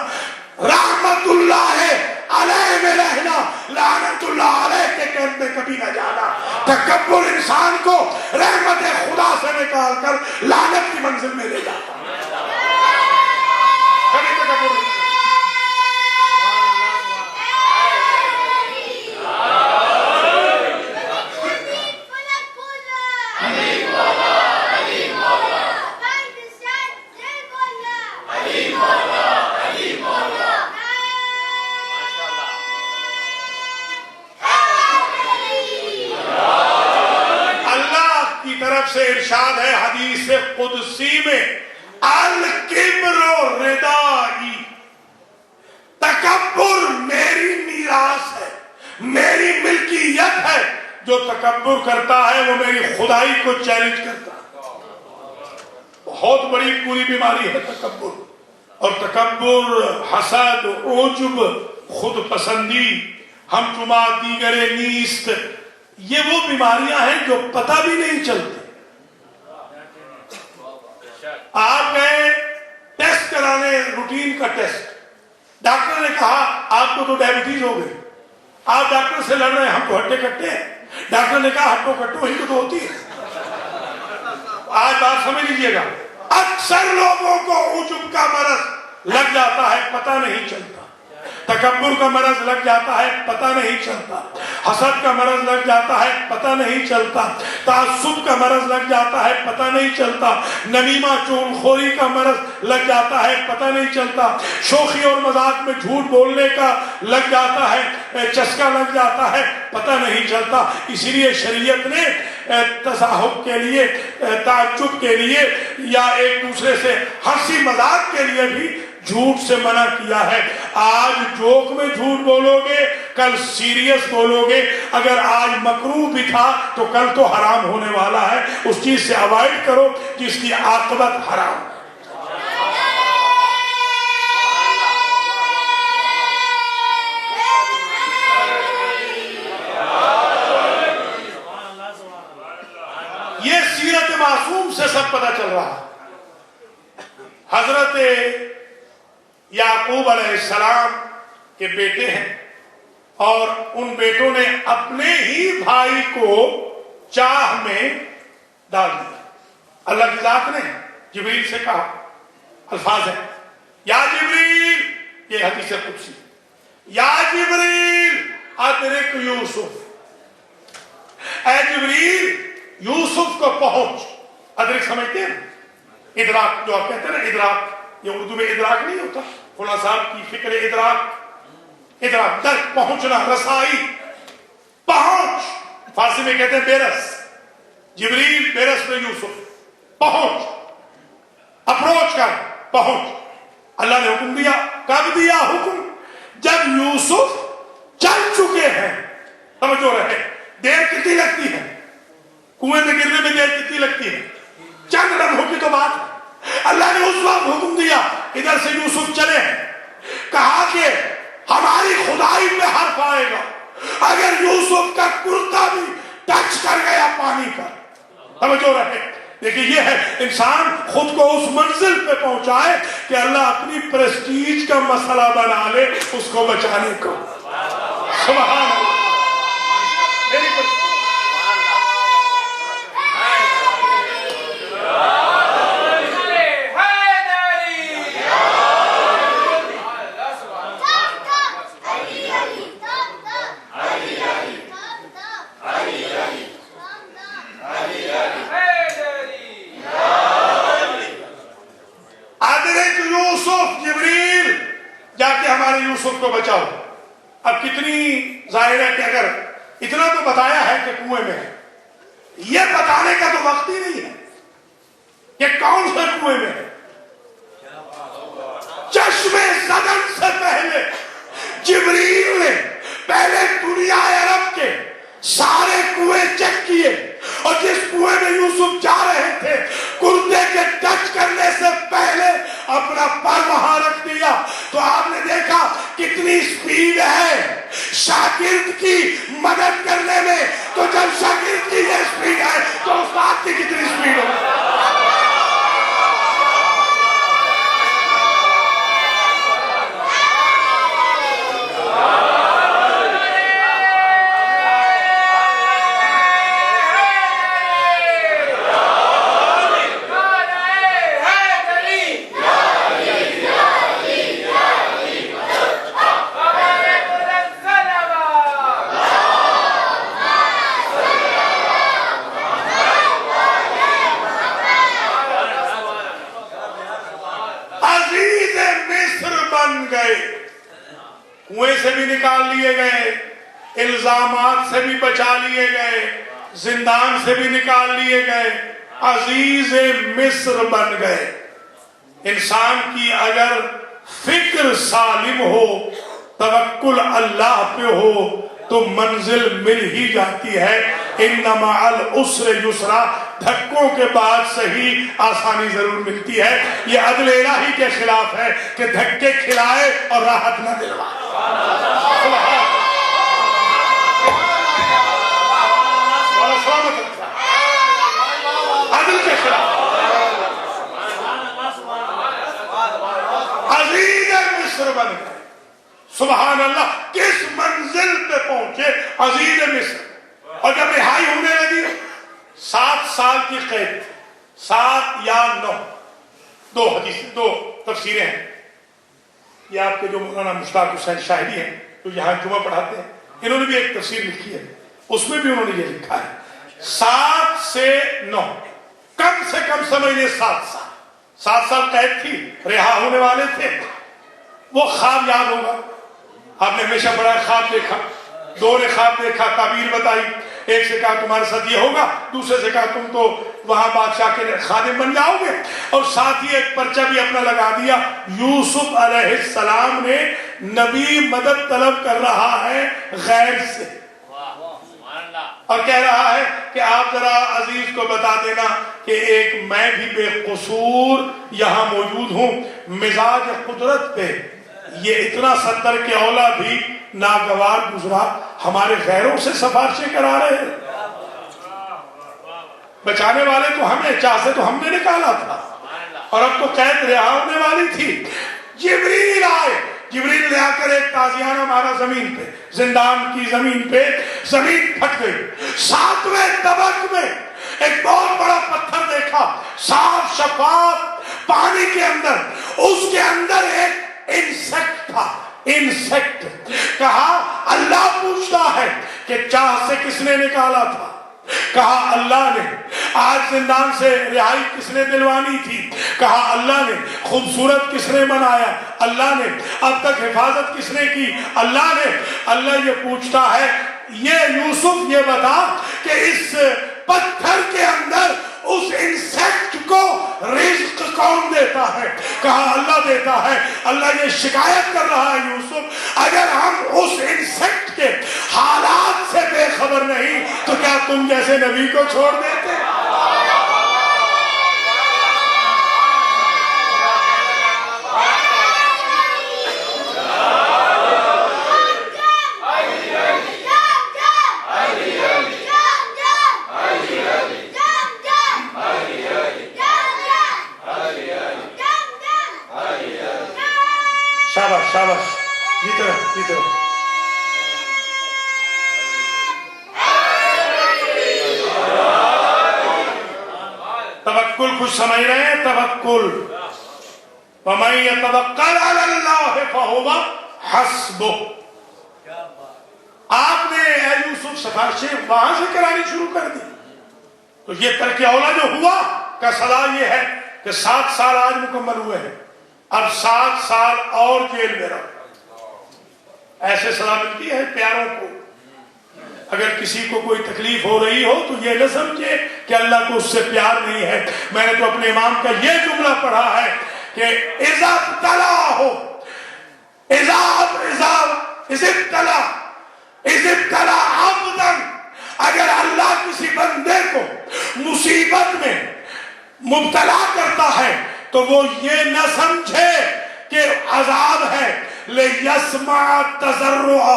D: رحمت اللہ علیہ میں رہنا، لعنت اللہ علیہ کے کیمپ میں کبھی نہ جانا. تکبر انسان کو رحمت خدا سے نکال کر لعنت کی منزل میں لے جاتا. کبھی تکبر سے ارشاد ہے حدیث قدسی میں، الکبر ردائی، تکبر میری میراث ہے، میری ملکیت ہے. جو تکبر کرتا ہے وہ میری خدائی کو چیلنج کرتا ہے. بہت بڑی پوری بیماری ہے تکبر. اور تکبر، حسد، عجب، خود پسندی، ہم چما دیگر نیست، یہ وہ بیماریاں ہیں جو پتہ بھی نہیں چلتی. آپ گئے ٹیسٹ کرانے، روٹین کا ٹیسٹ، ڈاکٹر نے کہا آپ کو تو ڈائبٹیز ہو گئی. آپ ڈاکٹر سے لڑ رہے ہیں ہم تو ہٹے کٹے ہیں. ڈاکٹر نے کہا ہٹو کٹو ہی تو ہوتی ہے. آج بات سمجھ لیجئے گا، اکثر لوگوں کو عجب کا مرض لگ جاتا ہے، پتہ نہیں چلتا. تکبر کا مرض لگ جاتا ہے، پتہ نہیں چلتا. حسد کا مرض لگ جاتا ہے، پتہ نہیں چلتا. تعصب کا مرض لگ جاتا ہے، پتہ نہیں چلتا. نمیمہ چغل خوری کا مرض لگ جاتا ہے، پتہ نہیں چلتا. شوخی اور مذاق میں جھوٹ بولنے کا لگ جاتا ہے، چسکا لگ جاتا ہے، پتہ نہیں چلتا. اسی لیے شریعت نے تضاحک کے لیے، تعجب کے لیے، یا ایک دوسرے سے ہنسی مذاق کے لیے بھی جھوٹ سے منع کیا ہے. آج جوک میں جھوٹ بولو گے، کل سیریس بولو گے. اگر آج مکروہ بھی تھا تو کل تو حرام ہونے والا ہے. اس چیز سے اوائڈ کرو جس کی عاقبت حرام ہے. یہ سیرت معصوم سے سب پتہ چل رہا ہے. حضرت یعقوب علیہ السلام کے بیٹے ہیں، اور ان بیٹوں نے اپنے ہی بھائی کو چاہ میں ڈال دیا. اللہ کی ذات نے جبریل سے کہا، الفاظ ہیں، یا جبریل، یہ حدیث قدسی، یا جبریل ادرک یوسف، اے جبریل یوسف کو پہنچ. ادرک سمجھتے ہیں، ادراک جو آپ کہتے ہیں نا، ادراک، یہ اردو میں ادراک نہیں ہوتا. فلاں صاحب کی فکر ادراک، درک، پہنچنا، رسائی، پہنچ. فارسی میں کہتے ہیں بیرس. جبریل بیرس میں یوسف، پہنچ، اپروچ کر، پہنچ. اللہ نے حکم دیا. کب دیا حکم؟ جب یوسف چل چکے ہیں. توجہ رہے، دیر کتنی لگتی ہے؟ کنویں میں گرنے میں دیر کتنی لگتی ہے؟ چند لمحوں کی تو بات ہے. اللہ نے اس وقت حکم دیا ادھر سے یوسف چلے. کہا کہ ہماری خدائی پہ حرف آئے گا اگر یوسف کا کرتا بھی ٹچ کر گیا پانی کا. توجہ رہے. دیکھیں یہ ہے انسان خود کو اس منزل پہ پہنچائے کہ اللہ اپنی پریسٹیج کا مسئلہ بنا لے اس کو بچانے کو. سبحان اللہ. یوسف کو بچاؤ. اب کتنی ظاہر ہے کہ اگر اتنا تو بتایا ہے کہ کنویں میں ہے، یہ بتانے کا تو وقت ہی نہیں ہے کہ کون سے کنویں میں ہے. چشم زدن سے پہلے جبریل نے پہلے دنیا عرب کے سارے کیے اور جس کنویں میں یوسف جا رہے تھے کردے کے ٹچ کرنے سے پہلے اپنا پر وہاں رکھ دیا تو آپ نے دیکھا کتنی سپیڈ ہے شاگرد کی مدد کرنے میں. تو جب شاگرد کی یہ سپیڈ ہے تو استاد کی کتنی سپیڈ ہے. کنویں سے بھی نکال لیے گئے, الزامات سے بھی بچا لیے گئے, زندان سے بھی نکال لیے گئے, عزیز مصر بن گئے. انسان کی اگر فکر سالم ہو, توکل اللہ پہ ہو تو منزل مل ہی جاتی ہے. ان مع العسر یسرا, دھکوں کے بعد صحیح آسانی ضرور ملتی ہے. یہ عدل الہی کے خلاف ہے کہ دھکے کھلائے اور راحت نہ دلوائے. عدل کے خلاف. عزیز مصر بن گئے. سبحان اللہ, کس منزل پہ پہنچے عزیز مصر. اور جب رہائی ہونے لگی 7 سال کی قید, 7 یا 9, 2 حدیث 2 تفسیریں ہیں. یہ آپ کے جو مولانا مشتاق حسین شاہدی ہیں جو یہاں جمعہ پڑھاتے ہیں, انہوں نے بھی ایک تفسیر لکھی ہے, اس میں بھی انہوں نے یہ لکھا ہے 7 سے 9, کم سے کم سمجھ لیں 7 سال. 7 سال قید تھی, رہا ہونے والے تھے. وہ خواب یاد ہوگا, آپ نے ہمیشہ بڑا خواب دیکھا. 2 نے خواب دیکھا, تعبیر بتائی. ایک سے کہا تمہارے ساتھ یہ ہوگا, دوسرے سے کہا تم تو وہاں بادشاہ کے خادم بن جاؤ گے, اور ساتھ ہی ایک پرچہ بھی اپنا لگا دیا. یوسف علیہ السلام نے نبی مدد طلب کر رہا ہے غیر سے, اور کہہ رہا ہے کہ آپ ذرا عزیز کو بتا دینا کہ ایک میں بھی بے قصور یہاں موجود ہوں. مزاج قدرت پہ یہ اتنا 70 کے اولا بھی ناگوار گزرا, ہمارے غیروں سے سفارشیں کرا رہے ہیں. بچانے والے تو ہمیں, چاہ سے تو ہم نے نکالا تھا, اور اب تو قید رہا ہونے والی تھی. جبریل آئے, جبریل لے آ کر ایک تازیانہ مارا زمین پہ, زندان کی زمین پہ, زمین پھٹ گئی. 7ویں طبق میں ایک بہت بڑا پتھر دیکھا, صاف شفاف پانی کے اندر, اس کے اندر ایک انسیکٹ تھا. انسیکٹ کہا اللہ پوچھتا ہے کہ چاہ سے کس نے نکالا تھا؟ کہا اللہ نے. آج زندان سے رہائی کس نے دلوانی تھی؟ کہا اللہ نے. خوبصورت کس نے بنایا؟ اللہ نے. اب تک حفاظت کس نے کی؟ اللہ نے. اللہ یہ پوچھتا ہے, یہ یوسف یہ بتا کہ اس پتھر کے اندر اس انسیکٹ کو رزق کون دیتا ہے؟ کہا اللہ دیتا ہے. اللہ یہ شکایت کر رہا ہے یوسف, اگر ہم اس انسیکٹ کے حالات سے بے خبر نہیں تو کیا تم جیسے نبی کو چھوڑ دیتے؟ شاباش شاباش, جیتے رہو جیتے رہو. توکل کچھ سمجھ رہے ہیں؟ توکل. وَمَن يَتَوَكَّلْ عَلَى اللَّهِ فَهُوَ حَسْبُهُ. آپ نے اے یوسف سفارشیں وہاں سے کرانی شروع کر دی. تو یہ ترک اولا جو ہوا کا سزا یہ ہے کہ 7 سال آج مکمل ہوئے ہیں, اب 7 سال اور جیل میں رہو. ایسے سزا ملتی ہے پیاروں کو. اگر کسی کو کوئی تکلیف ہو رہی ہو تو یہ نہ سمجھے کہ اللہ کو اس سے پیار نہیں ہے. میں نے تو اپنے امام کا یہ جملہ پڑھا ہے کہ اذا ابتلا عبدا, اگر اللہ کسی بندے مبتلا کرتا ہے تو وہ یہ نہ سمجھے کہ عذاب ہے، لِيَسْمَعَ تَضَرُّعَ،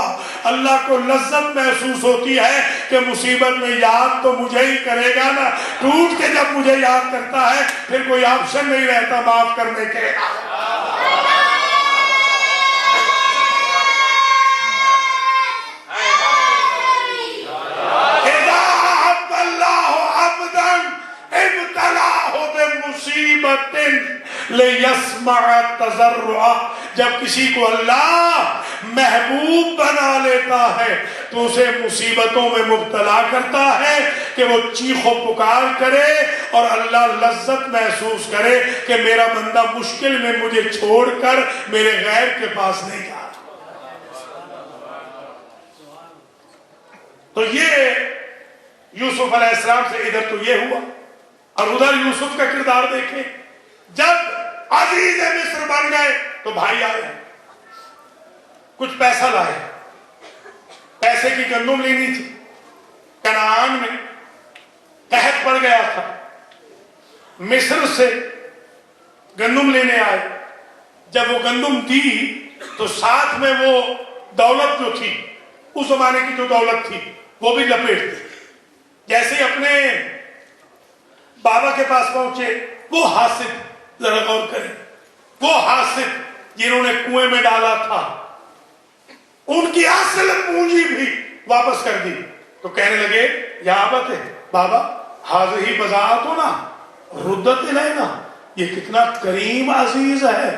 D: اللہ کو لذت محسوس ہوتی ہے کہ مصیبت میں یاد تو مجھے ہی کرے گا نا، ٹوٹ کے جب مجھے یاد کرتا ہے پھر کوئی آپشن نہیں رہتا معاف کرنے کے۔ اِذَا أَحَبَّ اللَّهُ عَبْدًا ابْتَلَاهُ بِمُصِيبَةٍ لِيَسْمَعَ تَضَرُّعَ، جب کسی کو اللہ محبوب بنا لیتا ہے تو اسے مصیبتوں میں مبتلا کرتا ہے کہ وہ چیخ و پکار کرے اور اللہ لذت محسوس کرے کہ میرا بندہ مشکل میں مجھے چھوڑ کر میرے غیر کے پاس نہیں جا رہا۔ تو یہ یوسف علیہ السلام سے ادھر تو یہ ہوا، اور ادھر یوسف کا کردار دیکھیں، جب عزیز مصر بن گئے تو بھائی آئے، کچھ پیسہ لائے، پیسے کی گندم لینی تھی، کنعان میں قحط پڑ گیا تھا، مصر سے گندم لینے آئے، جب وہ گندم دی تو ساتھ میں وہ دولت جو تھی، اس زمانے کی جو دولت تھی وہ بھی لپیٹ دی۔ جیسے اپنے بابا کے پاس پہنچے، وہ حاسد، ذرا غور کریں، وہ حاسد جنہوں نے کنویں میں ڈالا تھا ان کی اصل پونجی بھی واپس کر دی، تو کہنے لگے یا ابت بابا حاضر ہی بضاعت ہونا ردت الینا، یہ کتنا کریم عزیز ہے،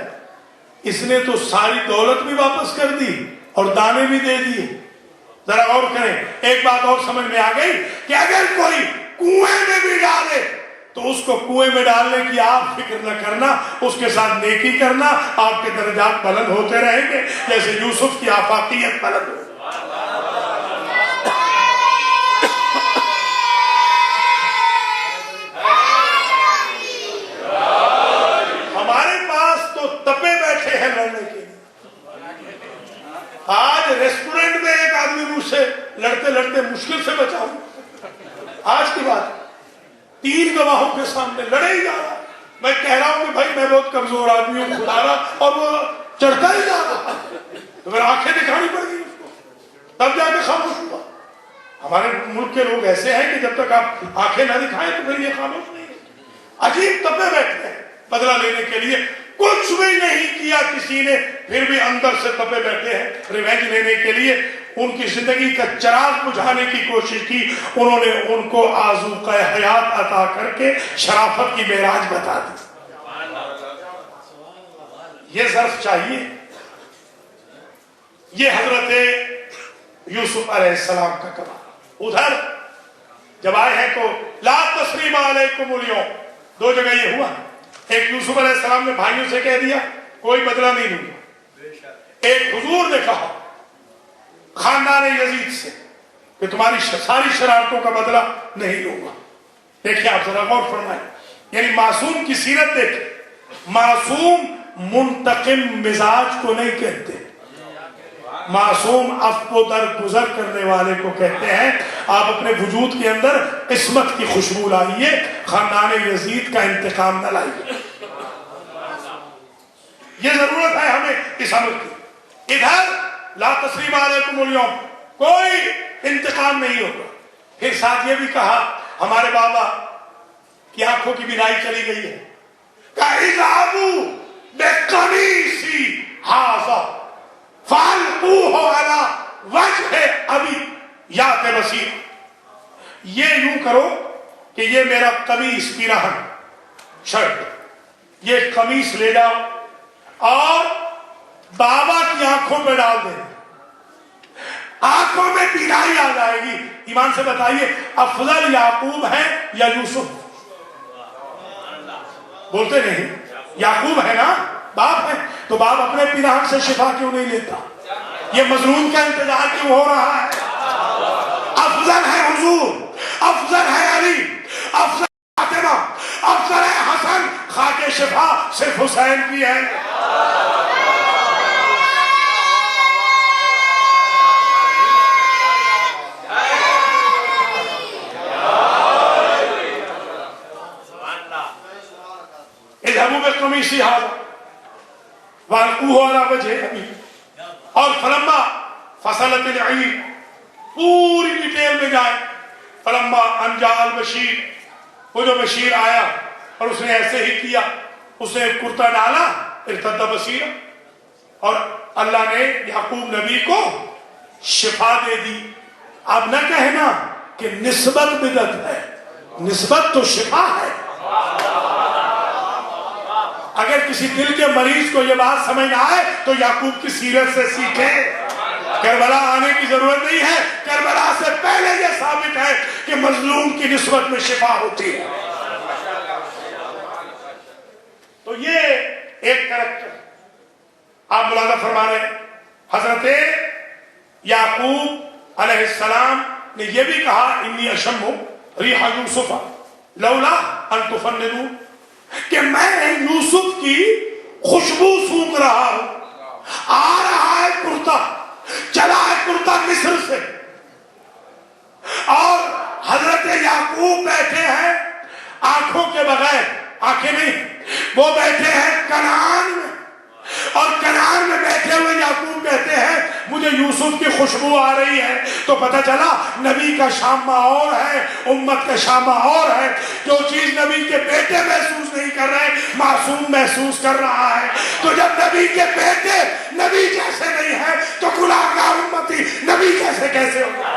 D: اس نے تو ساری دولت بھی واپس کر دی اور دانے بھی دے دیے۔ ذرا غور کریں، ایک بات اور سمجھ میں آ گئی کہ اگر کوئی کنویں میں بھی ڈالے تو اس کو کنویں میں ڈالنے کی آپ فکر نہ کرنا، اس کے ساتھ نیکی کرنا، آپ کے درجات بلند ہوتے رہیں گے جیسے یوسف کی آفاقیت بلند ہو۔ ہمارے پاس تو تپے بیٹھے ہیں لڑنے کے لیے۔ آج ریسٹورنٹ میں ایک آدمی مجھ سے لڑتے لڑتے مشکل سے بچا ہوں، آج کی بات، 3 گواہوں کے سامنے لڑے ہی جا رہا، میں کہہ رہا ہوں کہ بھائی میں بہت کمزور آدمی ہوں، خدا رہا، اور وہ چڑھتا ہی جا رہا، تو پھر آنکھیں دکھانی پڑ گئی اس کو، تب جا کے خاموش ہوا۔ ہمارے ملک کے لوگ ایسے ہیں کہ جب تک آپ آنکھیں نہ دکھائیں تو پھر یہ خاموش نہیں ہے، عجیب تپے بیٹھتے ہیں بدلہ لینے کے لیے، کچھ بھی نہیں کیا کسی نے، پھر بھی اندر سے تپے بیٹھے ہیں ریونج لینے کے لیے۔ ان کی زندگی کا چراغ بجھانے کی کوشش کی، انہوں نے ان کو آذوقہ حیات عطا کر کے شرافت کی معراج بتا دی۔ یہ ظرف چاہیے، یہ حضرت یوسف علیہ السلام کا کمال۔ ادھر جب آئے ہیں تو لا تثریب علیکم اليوم، 2 جگہ یہ ہوا، ایک یوسف علیہ السلام نے بھائیوں سے کہہ دیا کوئی بدلہ نہیں لوں گا، ایک حضور نے کہا خاندان یزید سے کہ تمہاری ساری شرارتوں کا بدلہ نہیں لوں گا۔ دیکھیں آپ ذرا غور فرمائیں، یعنی معصوم کی سیرت دیکھیں، معصوم منتقم مزاج کو نہیں کہتے، معصوم عفو در گزر کرنے والے کو کہتے ہیں۔ آپ اپنے وجود کے اندر قسمت کی خوشبو لائیے، خاندان یزید کا انتقام نہ لائیے، یہ ضرورت ہے ہمیں اس عمل کی۔ ادھر لا تثریب علیکم اليوم، کوئی انتقام نہیں ہوگا۔ پھر ساتھ یہ بھی کہا ہمارے بابا کی آنکھوں کی بینائی چلی گئی ہے، اذهبوا بقمیصی ھذا فالقوہ علی وجہ ابی یات بصیر، یہ یوں کرو کہ یہ میرا قمیص پیراہن شرٹ، یہ قمیص لے جاؤ اور بابا کی آنکھوں پہ ڈال دیں، آنکھوں میں بینائی آ جائے گی۔ ایمان سے بتائیے افضل یعقوب ہے یا یوسف؟ بولتے نہیں، یعقوب ہے نا، باپ ہے، تو باپ اپنے پیراہن سے شفا کیوں نہیں لیتا؟ یہ مظلوم کا انتظار کیوں ہو رہا ہے؟ افضل ہے حضور، افضل ہے علی، افضل فاطمہ، افضل ہے حسن، خاک شفا صرف حسین کی ہے۔ قمیصی ھذا والقوہ علی وجہ ابی، اور فلما فصلت العیر، پوری ڈیٹیل میں جائے، فلما ان جاء البشیر، وہ جو بشیر آیا اور اس نے ایسے ہی کیا، اس نے کرتا ڈالا، ارتد بصیرا، اور اللہ نے یعقوب نبی کو شفا دے دی۔ اب نہ کہنا کہ نسبت بدعت ہے، نسبت تو شفا ہے۔ اگر کسی دل کے مریض کو یہ بات سمجھ نہ آئے تو یعقوب کی سیرت سے سیکھیں۔ کربلا آنے کی ضرورت نہیں ہے، کربلا سے پہلے یہ ثابت ہے کہ مظلوم کی نسبت میں شفا ہوتی ہے۔ تو یہ ایک کریکٹر آپ ملاحظہ فرما رہے ہیں۔ حضرت یعقوب علیہ السلام نے یہ بھی کہا انی اشم ریح یوسف لولا ان تفندون، کہ میں یوسف کی خوشبو سونگ رہا ہوں۔ آ رہا ہے کرتا، چلا ہے کرتا مصر سے، اور حضرت یعقوب بیٹھے ہیں آنکھوں کے بغیر، آنکھیں نہیں، وہ بیٹھے ہیں کنعان میں، اور کنعان میں بیٹھے ہوئے یعقوب کہتے ہیں مجھے یوسف کی خوشبو آ رہی ہے۔ تو پتہ چلا نبی کا شامہ اور ہے، امت کا شامہ اور ہے۔ جو چیز نبی کے بیٹے محسوس نہیں کر رہے، معصوم محسوس کر رہا ہے۔ تو جب نبی کے بیٹے نبی جیسے نہیں ہیں تو گناہگار امتی نبی کیسے ہوگا؟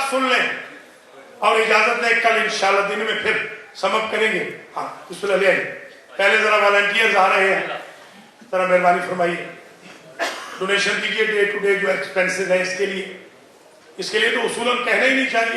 D: سن لیں اور اجازت دیں، کل انشاءاللہ دن میں پھر سمپ کریں گے۔ ہاں بسم اللہ لے آئیے، پہلے ذرا والنٹیئرز آ رہے ہیں، ذرا مہربانی فرمائیے ڈونیشن دیجیے ڈے ٹو ڈے جو ایکسپینسز ہیں اس کے لیے تو اصولاً کہنا ہی نہیں چاہیے۔